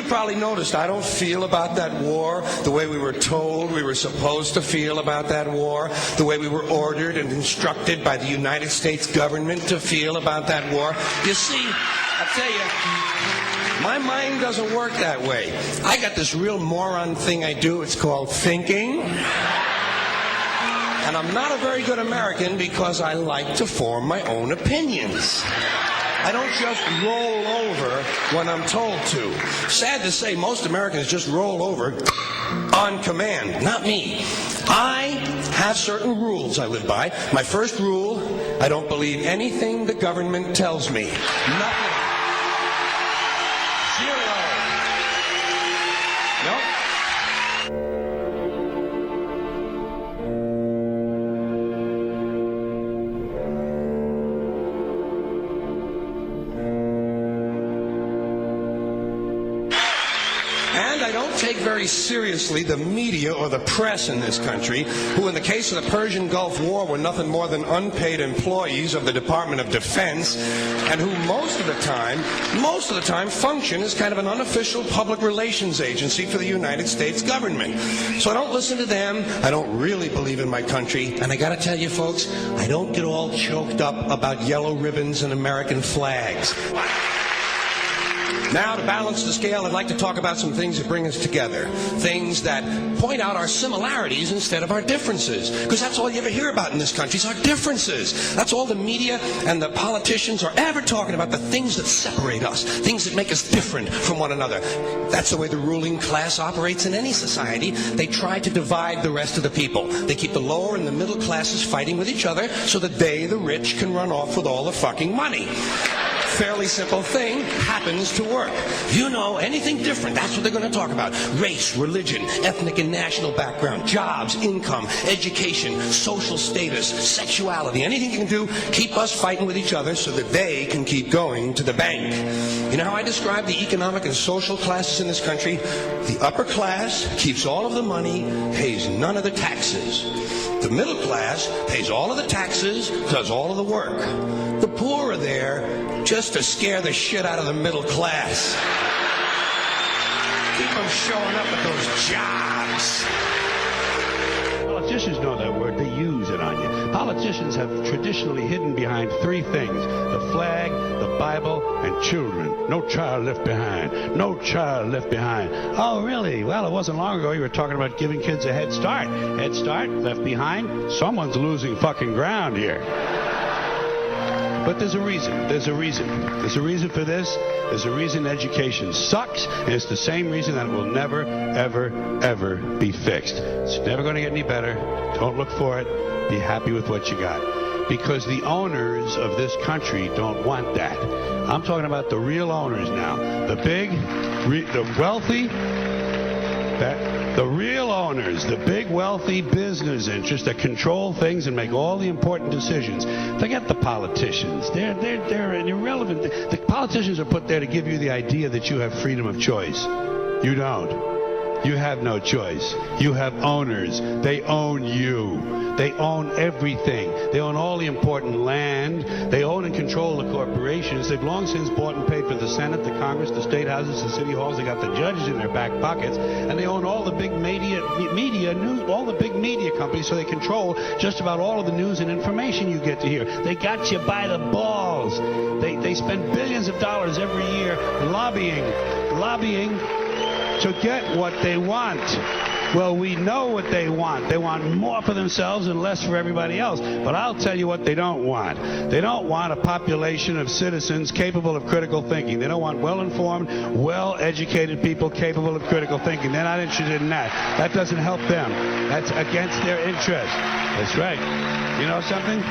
you probably noticed I don't feel about that war the way we were told we were supposed to feel about that war, the way we were ordered and instructed by the United States government to feel about that war. You see, I tell you, my mind doesn't work that way. I got this real moron thing I do. It's called thinking. And I'm not a very good American because I like to form my own opinions. I don't just roll over when I'm told to. Sad to say, most Americans just roll over on command. Not me. I have certain rules I live by. My first rule, I don't believe anything the government tells me. Nothing. Zero. Nope. And I don't take very seriously the media or the press in this country, who in the case of the Persian Gulf War were nothing more than unpaid employees of the Department of Defense, and who most of the time function as kind of an unofficial public relations agency for the United States government. So I don't listen to them. I don't really believe in my country. And I gotta tell you folks, I don't get all choked up about yellow ribbons and American flags. Now, to balance the scale, I'd like to talk about some things that bring us together. Things that point out our similarities instead of our differences. Because that's all you ever hear about in this country is our differences. That's all the media and the politicians are ever talking about, the things that separate us, things that make us different from one another. That's the way the ruling class operates in any society. They try to divide the rest of the people. They keep the lower and the middle classes fighting with each other so that they, the rich, can run off with all the fucking money. Fairly simple thing happens to work. You know, anything different, that's what they're going to talk about. Race, religion, ethnic and national background, jobs, income, education, social status, sexuality, anything you can do, keep us fighting with each other so that they can keep going to the bank. You know how I describe the economic and social classes in this country? The upper class keeps all of the money, pays none of the taxes. The middle class pays all of the taxes, does all of the work. The poor are there just to scare the shit out of the middle class. Keep them showing up at those jobs. Politicians know that word. They use it on you. Politicians have traditionally hidden behind three things: the flag, the Bible, and children. No child left behind. No child left behind. Oh, really? Well, it wasn't long ago you were talking about giving kids a head start. Head start, left behind. Someone's losing fucking ground here. But there's a reason. There's a reason. There's a reason for this. There's a reason education sucks, and it's the same reason that it will never, ever, ever be fixed. It's never going to get any better. Don't look for it. Be happy with what you got. Because the owners of this country don't want that. I'm talking about the real owners now. The big, the wealthy, the real owners, the big wealthy business interests that control things and make all the important decisions. Forget the politicians. They're irrelevant. The politicians are put there to give you the idea that you have freedom of choice. You don't. You have no choice. You have owners. They own you. They own everything. They own all the important land. They own and control the corporations. They've long since bought and paid for the Senate, the Congress, the state houses, the city halls. They got the judges in their back pockets, and they own all the big all the big media companies. So they control just about all of the news and information you get to hear. They got you by the balls. They spend billions of dollars every year lobbying to get what they want. Well, we know what they want. They want more for themselves and less for everybody else. But I'll tell you what they don't want. They don't want a population of citizens capable of critical thinking. They don't want well-informed, well-educated people capable of critical thinking. They're not interested in that. That doesn't help them. That's against their interest. That's right. You know something?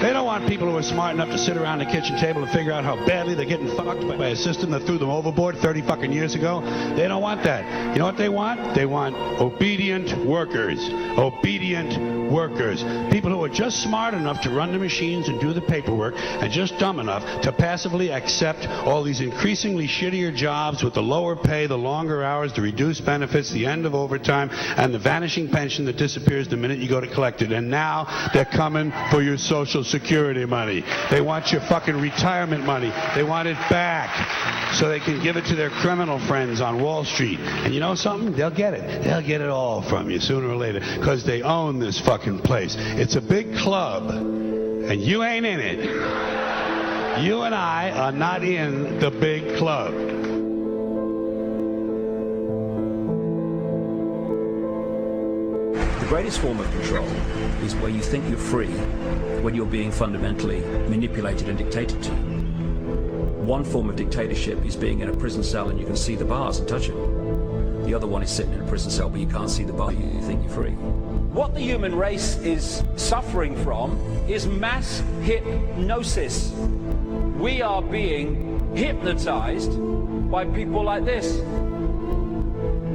They don't want people who are smart enough to sit around the kitchen table and figure out how badly they're getting fucked by a system that threw them overboard 30 fucking years ago. They don't want that. You know what they want? They want obedient workers. Obedient workers. People who are just smart enough to run the machines and do the paperwork and just dumb enough to passively accept all these increasingly shittier jobs with the lower pay, the longer hours, the reduced benefits, the end of overtime, and the vanishing pension that disappears the minute you go to collect it. And now they're coming for your Social Social Security money. They want your fucking retirement money. They want it back so they can give it to their criminal friends on Wall Street. And you know something? They'll get it. They'll get it all from you sooner or later because they own this fucking place. It's a big club, and you ain't in it. You and I are not in the big club. The greatest form of control is where you think you're free when you're being fundamentally manipulated and dictated to. One form of dictatorship is being in a prison cell and you can see the bars and touch them. The other one is sitting in a prison cell but you can't see the bar, you think you're free. What the human race is suffering from is mass hypnosis. We are being hypnotized by people like this.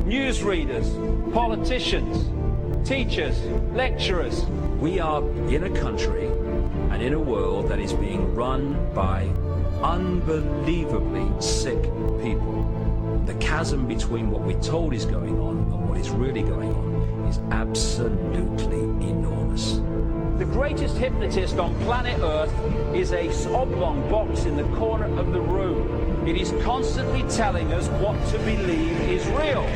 Newsreaders, politicians, teachers, lecturers. We are in a country and in a world that is being run by unbelievably sick people. The chasm between what we're told is going on and what is really going on is absolutely enormous. The greatest hypnotist on planet Earth is a oblong box in the corner of the room. It is constantly telling us what to believe is real.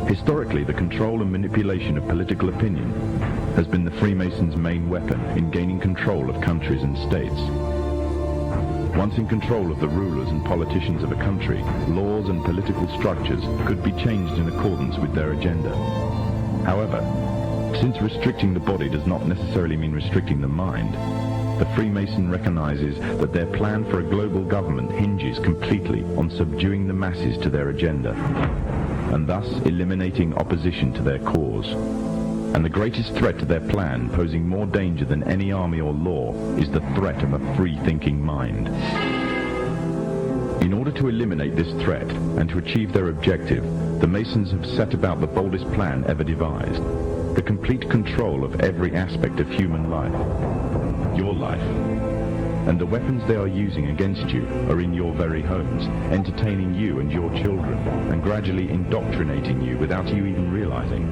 Historically, the control and manipulation of political opinion has been the Freemasons' main weapon in gaining control of countries and states. Once in control of the rulers and politicians of a country, laws and political structures could be changed in accordance with their agenda. However, since restricting the body does not necessarily mean restricting the mind, the Freemason recognizes that their plan for a global government hinges completely on subduing the masses to their agenda, and thus eliminating opposition to their cause. And the greatest threat to their plan, posing more danger than any army or law, is the threat of a free-thinking mind. In order to eliminate this threat and to achieve their objective, the Masons have set about the boldest plan ever devised: the complete control of every aspect of human life, your life. And the weapons they are using against you are in your very homes, entertaining you and your children, and gradually indoctrinating you without you even realizing.